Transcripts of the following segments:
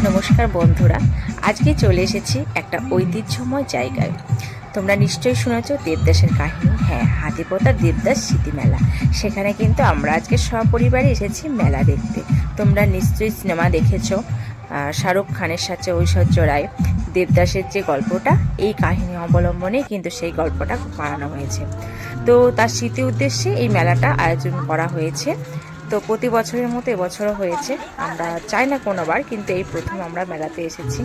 নমস্কার বন্ধুরা, আজকে চলে এসেছি একটা ঐতিহ্যময় জায়গায়। তোমরা নিশ্চয়ই শুনেছ দেবদাসের কাহিনী। হ্যাঁ, হাতিপোতার দেবদাস স্মৃতি মেলা। সেখানে কিন্তু আমরা আজকে সপরিবারে এসেছি মেলা দেখতে। তোমরা নিশ্চয়ই সিনেমা দেখেছো, শাহরুখ খানের সাথে ঐশ্বর্য রায়। দেবদাসের যে গল্পটা, এই কাহিনী অবলম্বনে কিন্তু সেই গল্পটা বানানো হয়েছে। তো তার স্মৃতি উদ্দেশ্যে এই মেলাটা আয়োজন করা হয়েছে। তো প্রতি বছরের মতো এবছরও হয়েছে। আমরা চাই না কোনোবার, কিন্তু এই প্রথম আমরা মেলাতে এসেছি।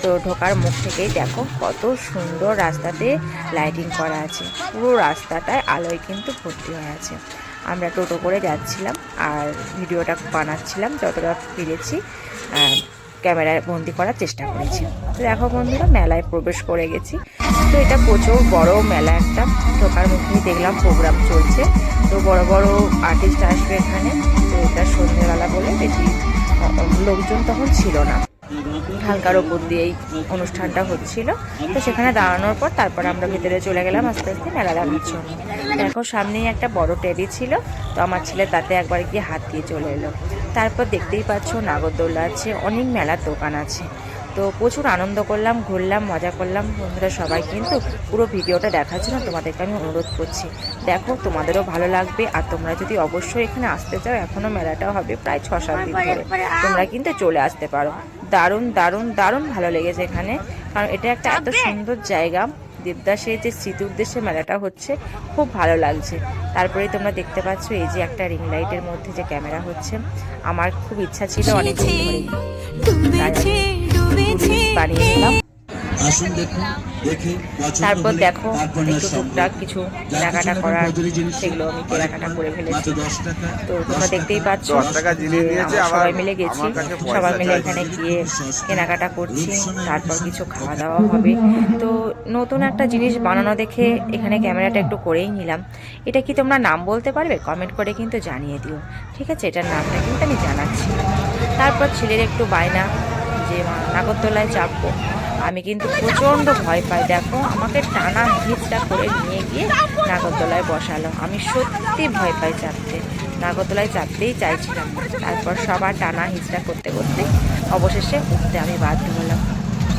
তো ঢোকার মুখ থেকেই দেখো কত সুন্দর রাস্তাতে লাইটিং করা আছে, পুরো রাস্তাটায় আলোয় কিন্তু ভর্তি হয়ে আছে। আমরা টোটো করে যাচ্ছিলাম আর ভিডিওটা বানাচ্ছিলাম, যতটা পেরেছি ক্যামেরায় বন্দি করার চেষ্টা করেছি। তো দেখো বন্ধুরা, মেলায় প্রবেশ করে গেছি। তো এটা প্রচুর বড় মেলা একটা। ঢোকার মুখেই দেখলাম প্রোগ্রাম চলছে। তো বড় বড় আর্টিস্ট আসবে এখানে। তো এটা সন্ধ্যেবেলা বলে বেশি লোকজন তখন ছিল না, হালকার ওপর দিয়েই অনুষ্ঠানটা হচ্ছিল। তো সেখানে দাঁড়ানোর পর তারপর আমরা ভেতরে চলে গেলাম আস্তে আস্তে মেলা দেখার জন্য। দেখো সামনেই একটা বড় টেবিল ছিল, তো আমার ছেলে তাতে একবার গিয়ে হাত দিয়ে চলে এলো। তারপর দেখতেই পাচ্ছ নাগরদোলা আছে, অনেক মেলার দোকান আছে। তো প্রচুর আনন্দ করলাম, ঘুরলাম, মজা করলাম। বন্ধুরা সবাই কিন্তু পুরো ভিডিওটা দেখার জন্য তোমাদেরকে আমি অনুরোধ করছি। দেখো, তোমাদেরও ভালো লাগবে। আর তোমরা যদি অবশ্যই এখানে আসতে চাও, এখনও মেলাটা হবে প্রায় 6-7 দিন ধরে, তোমরা কিন্তু চলে আসতে পারো। দারুণ দারুণ দারুণ ভালো লেগেছে এখানে, কারণ এটা একটা এত সুন্দর জায়গা। দেবদাসের যে স্মৃতি উদ্দেশ্যে মেলাটা হচ্ছে, খুব ভালো লাগছে। তারপরে তোমরা দেখতে পাচ্ছ এই যে একটা রিং লাইটের মধ্যে যে ক্যামেরা হচ্ছে, আমার খুব ইচ্ছা ছিল অনেক দিন ধরে, বানিয়ে নিলাম। তারপর দেখো একটু টুকটাক কিছু কেনাকাটা করার, সেগুলো আমি কেনাকাটা করে ফেলেছি। তো তোমরা দেখতেই পাচ্ছ সবাই মিলে গেছি, সবাই মিলে এখানে গিয়ে কেনাকাটা করছি। তারপর কিছু খাওয়া দাওয়া হবে। তো নতুন একটা জিনিস বানানো দেখে এখানে ক্যামেরাটা একটু করেই নিলাম। এটা কি তোমরা নাম বলতে পারবে? কমেন্ট করে কিন্তু জানিয়ে দিও, ঠিক আছে? এটার নামটা কিন্তু আমি জানাচ্ছি। তারপর ছেলের একটু বায়না যে নাগরদোলায় চাপবো। আমি কিন্তু প্রচণ্ড ভয় পাই। দেখো আমাকে টানা হিচটা করে নিয়ে গিয়ে নাগরদোলায় বসালো। আমি সত্যি ভয় পাই চাপতে, নাগরদোলায় চাপতেই চাইছিলাম না। তারপর সবার টানা হিচটা করতে করতে অবশেষে উঠতে আমি বাধ্য হলাম।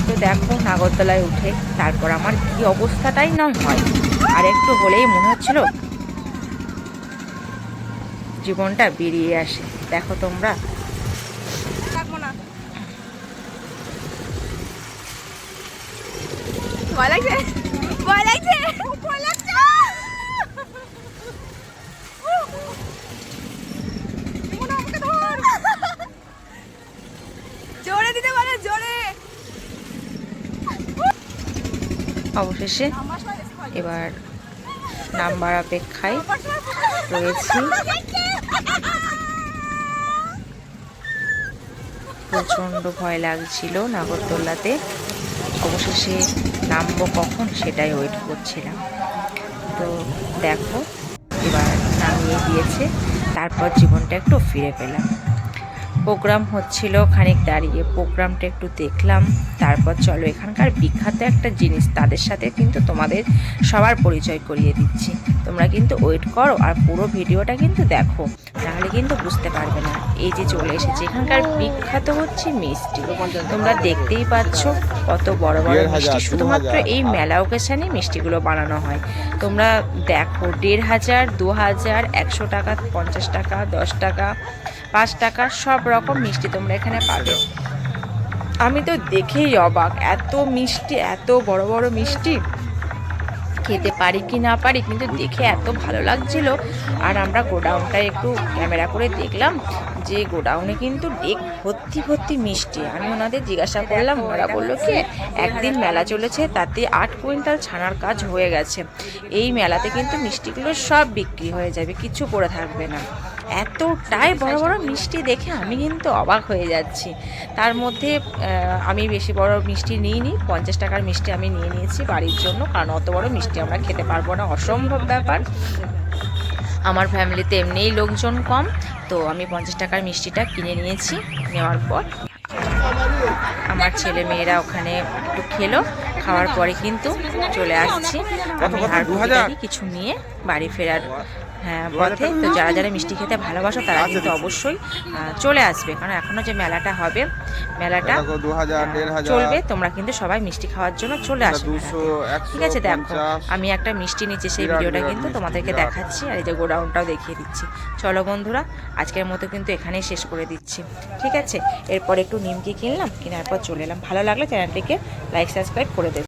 তো দেখো নাগরদোলায় উঠে তারপর আমার কি অবস্থাটাই না হয়, আর একটু হলেই মনে হচ্ছিল জীবনটা বেরিয়ে আসে। দেখো তোমরা, ভয় লাগছে, ভয় লাগছে, ভয় লাগছে। জোরে দিতে পারে, জোরে। অবশেষে এবার নাম্বার অপেক্ষায় রয়েছি। প্রচণ্ড ভয় লাগছিল নাগরদোলাতে। অবশেষে নামবো কখন সেটাই ওয়েট করছিলাম। তো দেখো এবার নামিয়ে দিয়েছে। তারপর জীবনটা একটু ফিরে পেলাম। প্রোগ্রাম হচ্ছিল, খানিক দাঁড়িয়ে প্রোগ্রামটা একটু দেখলাম। তারপর চলো এখানকার বিখ্যাত একটা জিনিস তাদের সাথে কিন্তু তোমাদের সবার পরিচয় করিয়ে দিচ্ছি। তোমরা কিন্তু ওয়েট করো আর পুরো ভিডিওটা কিন্তু দেখো, তাহলে কিন্তু বুঝতে পারবে না। এই যে চলে এসেছে, এখানকার বিখ্যাত হচ্ছে মিষ্টি। তোমরা দেখতেই পাচ্ছ কত বড় বড় মিষ্টি। শুধুমাত্র এই মেলা ওকেশনে মিষ্টিগুলো বানানো হয়। তোমরা দেখো 1500, 2000, 100 টাকা, 50 টাকা, 10 টাকা, 5 টাকা, সব রকম মিষ্টি তোমরা এখানে পাবে। আমি তো দেখেই অবাক, এত মিষ্টি, এত বড় বড় মিষ্টি। খেতে পারি কি না পারি, কিন্তু দেখে এত ভালো লাগছিল। আর আমরা গোডাউনটায় একটু ক্যামেরা করে দেখলাম যে গোডাউনে কিন্তু ডেক ভর্তি ভর্তি মিষ্টি। আমি ওনাদের জিজ্ঞাসা করলাম, ওনারা বললো কি একদিন মেলা চলেছে, তাতে 8 কুইন্টাল ছানার কাজ হয়ে গেছে। এই মেলাতে কিন্তু মিষ্টিগুলো সব বিক্রি হয়ে যাবে, কিছু পড়ে থাকবে না। এতটাই বড় বড় মিষ্টি দেখে আমি কিন্তু অবাক হয়ে যাচ্ছি। তার মধ্যে আমি বেশি বড় মিষ্টি নিইনি, 50 টাকার মিষ্টি আমি নিয়ে নিয়েছি বাড়ির জন্য, কারণ অত বড় মিষ্টি আমরা খেতে পারবো না, অসম্ভব ব্যাপার। আমার ফ্যামিলিতে এমনিই লোকজন কম, তো আমি 50 টাকার মিষ্টিটা কিনে নিয়েছি। নেওয়ার পর আমার ছেলে মেয়েরা ওখানে একটু খেলো, খাওয়ার পরে কিন্তু চলে আসছি আমি আর কিছু নিয়ে বাড়ি ফেরার হ্যাঁ পথে। তো যারা যারা মিষ্টি খেতে ভালোবাসো তারা কিন্তু অবশ্যই চলে আসবে, কারণ এখনও যে মেলাটা হবে, মেলাটা চলবে, তোমরা কিন্তু সবাই মিষ্টি খাওয়ার জন্য চলে আসবে মেলাতে। ঠিক আছে, দেখো আমি একটা মিষ্টি নিচে, সেই ভিডিওটা কিন্তু তোমাদেরকে দেখাচ্ছি, আর এই যে গোডাউনটাও দেখিয়ে দিচ্ছি। চলো বন্ধুরা, আজকের মতো কিন্তু এখানেই শেষ করে দিচ্ছি। ঠিক আছে, এরপর একটু নিমকি কিনলাম, কেনার পর চলে এলাম। ভালো লাগলে চ্যানেলটিকে লাইক সাবস্ক্রাইব করে দেবে।